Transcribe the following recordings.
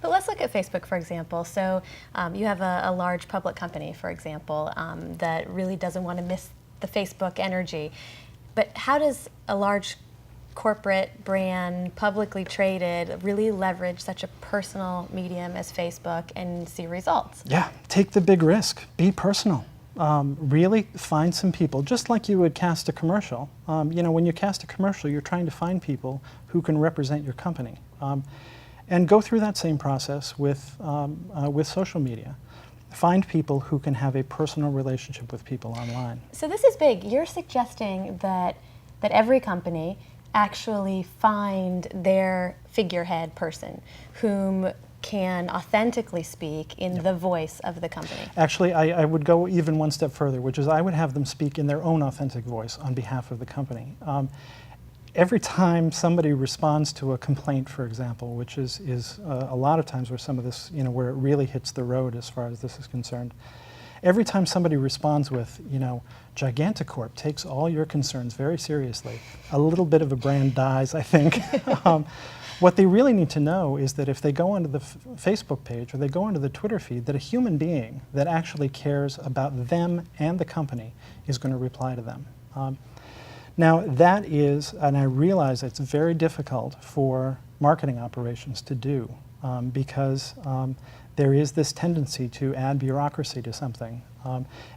But let's look at Facebook, for example. So you have a large public company, for example, that really doesn't want to miss the Facebook energy. But how does a large corporate brand, publicly traded, really leverage such a personal medium as Facebook and see results? Yeah, take the big risk. Be personal. Really find some people, just like you would cast a commercial. When you cast a commercial, you're trying to find people who can represent your company. And go through that same process with social media. Find people who can have a personal relationship with people online. So this is big. You're suggesting that every company actually find their figurehead person whom can authentically speak in the voice of the company. Actually, I would go even one step further, which is I would have them speak in their own authentic voice on behalf of the company. Every time somebody responds to a complaint, for example, which is a lot of times where some of this, where it really hits the road as far as this is concerned, every time somebody responds with, Giganticorp takes all your concerns very seriously, a little bit of a brand dies, I think. What they really need to know is that if they go onto the Facebook page or they go onto the Twitter feed, that a human being that actually cares about them and the company is going to reply to them. Now that is, and I realize it's very difficult for marketing operations to do because there is this tendency to add bureaucracy to something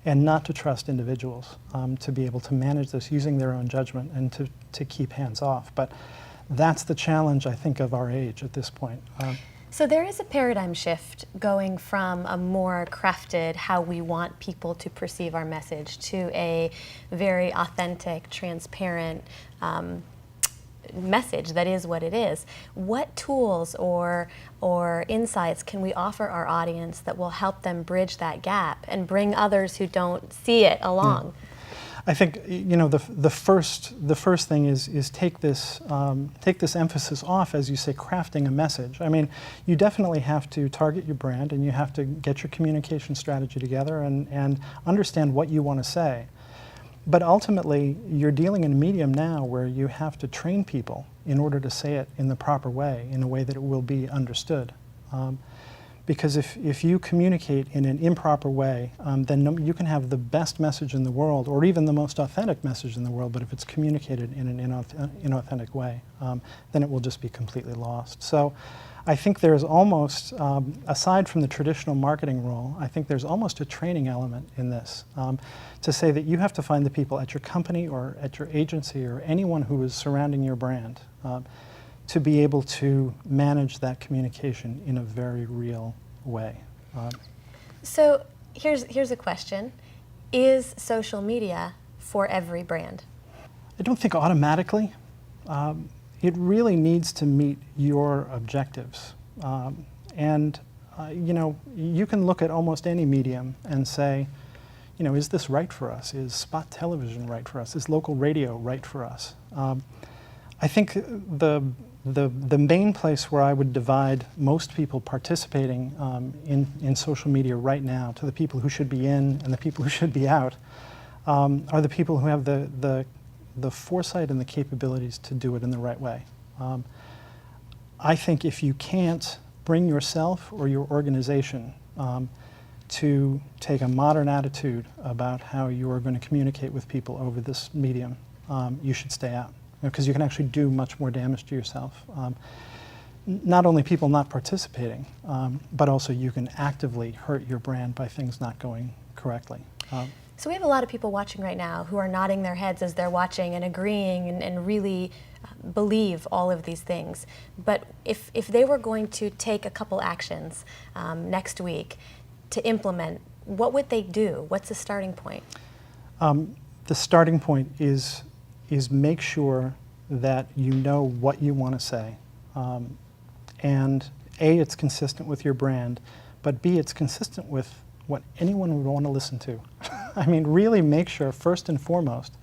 and not to trust individuals to be able to manage this using their own judgment and to keep hands off. But that's the challenge, I think, of our age at this point. So there is a paradigm shift going from a more crafted, how we want people to perceive our message, to a very authentic, transparent message that is what it is. What tools or insights can we offer our audience that will help them bridge that gap and bring others who don't see it along? Yeah. I think the first thing is take this emphasis off, as you say, crafting a message. I mean, you definitely have to target your brand and you have to get your communication strategy together and understand what you want to say. But ultimately, you're dealing in a medium now where you have to train people in order to say it in the proper way, in a way that it will be understood. Because if you communicate in an improper way, then you can have the best message in the world, or even the most authentic message in the world, but if it's communicated in an inauthentic way, then it will just be completely lost. So I think there's almost, aside from the traditional marketing role, I think there's almost a training element in this, to say that you have to find the people at your company or at your agency or anyone who is surrounding your brand to be able to manage that communication in a very real way. So here's a question. Is social media for every brand? I don't think automatically. It really needs to meet your objectives. You can look at almost any medium and say, is this right for us? Is spot television right for us? Is local radio right for us? I think the main place where I would divide most people participating in social media right now to the people who should be in and the people who should be out are the people who have the foresight and the capabilities to do it in the right way. I think if you can't bring yourself or your organization to take a modern attitude about how you are going to communicate with people over this medium, you should stay out. Because you can actually do much more damage to yourself. Not only people not participating, but also you can actively hurt your brand by things not going correctly. So we have a lot of people watching right now who are nodding their heads as they're watching and agreeing and really believe all of these things. But if they were going to take a couple actions next week to implement, what would they do? What's the starting point? The starting point is make sure that you know what you want to say. And A, it's consistent with your brand, but B, it's consistent with what anyone would want to listen to. I mean, really make sure, first and foremost,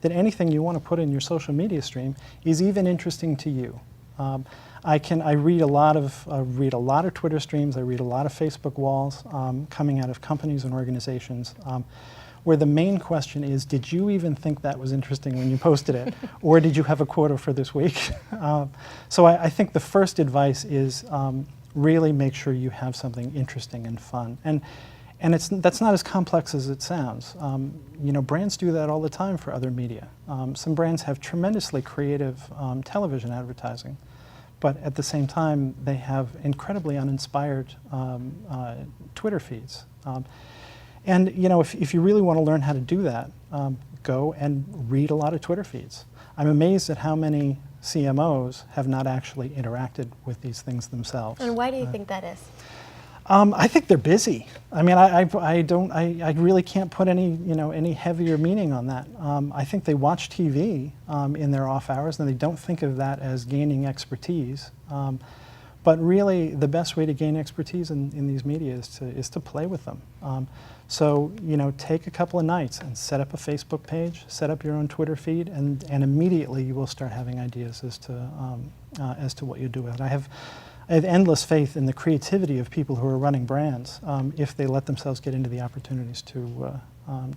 that anything you want to put in your social media stream is even interesting to you. I read a lot of Twitter streams, I read a lot of Facebook walls coming out of companies and organizations, where the main question is, did you even think that was interesting when you posted it? Or did you have a quota for this week? So I think the first advice is really make sure you have something interesting and fun. And that's not as complex as it sounds. You know, brands do that all the time for other media. Some brands have tremendously creative television advertising, but at the same time, they have incredibly uninspired Twitter feeds. And you know, if you really want to learn how to do that, go and read a lot of Twitter feeds. I'm amazed at how many CMOs have not actually interacted with these things themselves. And why do you think that is? I think they're busy. I mean, I really can't put any heavier meaning on that. I think they watch TV in their off hours, and they don't think of that as gaining expertise. But really, the best way to gain expertise in these media is to play with them. So, you know, take a couple of nights and set up a Facebook page, set up your own Twitter feed, and immediately you will start having ideas as to what you do with it. I have endless faith in the creativity of people who are running brands if they let themselves get into the opportunities to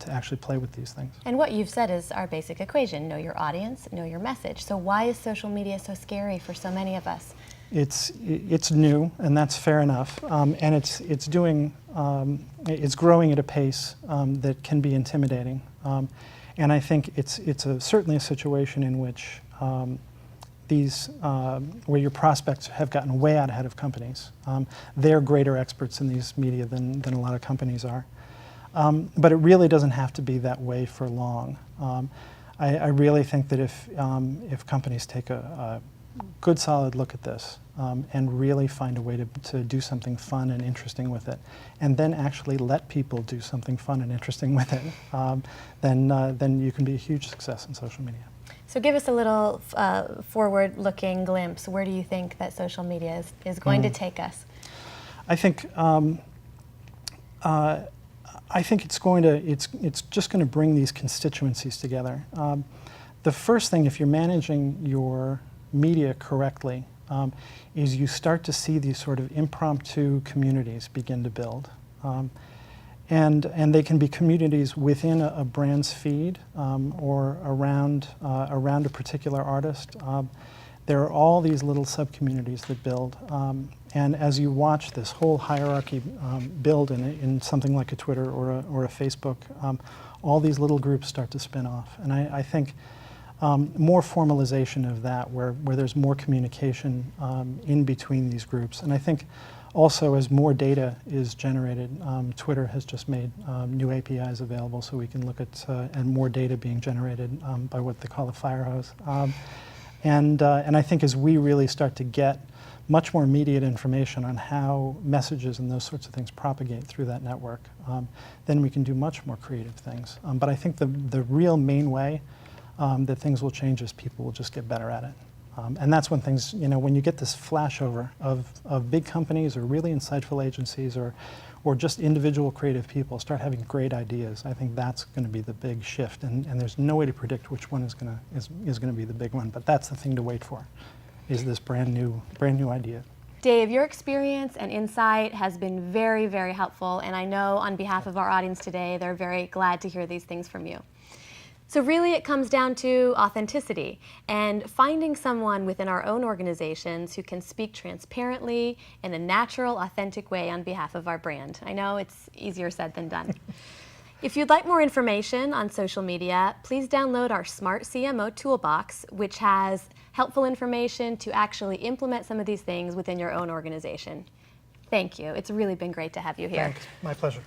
actually play with these things. And what you've said is our basic equation: know your audience, know your message. So why is social media so scary for so many of us? It's new, and that's fair enough, and it's growing at a pace that can be intimidating, and I think it's certainly a situation in which where your prospects have gotten way out ahead of companies. They're greater experts in these media than a lot of companies are, but it really doesn't have to be that way for long. I really think that if companies take a good solid look at this and really find a way to do something fun and interesting with it, and then actually let people do something fun and interesting with it, then you can be a huge success in social media. So give us a little forward-looking glimpse. Where do you think that social media is going to take us? I think it's just going to bring these constituencies together. The first thing, if you're managing your media correctly, is you start to see these sort of impromptu communities begin to build. And they can be communities within a brand's feed or around a particular artist. There are all these little sub-communities that build. And as you watch this whole hierarchy build in something like a Twitter or a Facebook, all these little groups start to spin off. And I think more formalization of that, where there's more communication in between these groups. And I think also, as more data is generated, Twitter has just made new APIs available, so we can look at and more data being generated by what they call a fire hose. And I think as we really start to get much more immediate information on how messages and those sorts of things propagate through that network, then we can do much more creative things. But I think the real main way that things will change is people will just get better at it. And that's when things, you know, when you get this flashover of big companies or really insightful agencies or just individual creative people start having great ideas, I think that's going to be the big shift. And there's no way to predict which one is going to be the big one. But that's the thing to wait for, is this brand new idea. Dave, your experience and insight has been very, very helpful. And I know on behalf of our audience today, they're very glad to hear these things from you. So really it comes down to authenticity and finding someone within our own organizations who can speak transparently in a natural, authentic way on behalf of our brand. I know it's easier said than done. If you'd like more information on social media, please download our Smart CMO Toolbox, which has helpful information to actually implement some of these things within your own organization. Thank you. It's really been great to have you here. Thanks. My pleasure.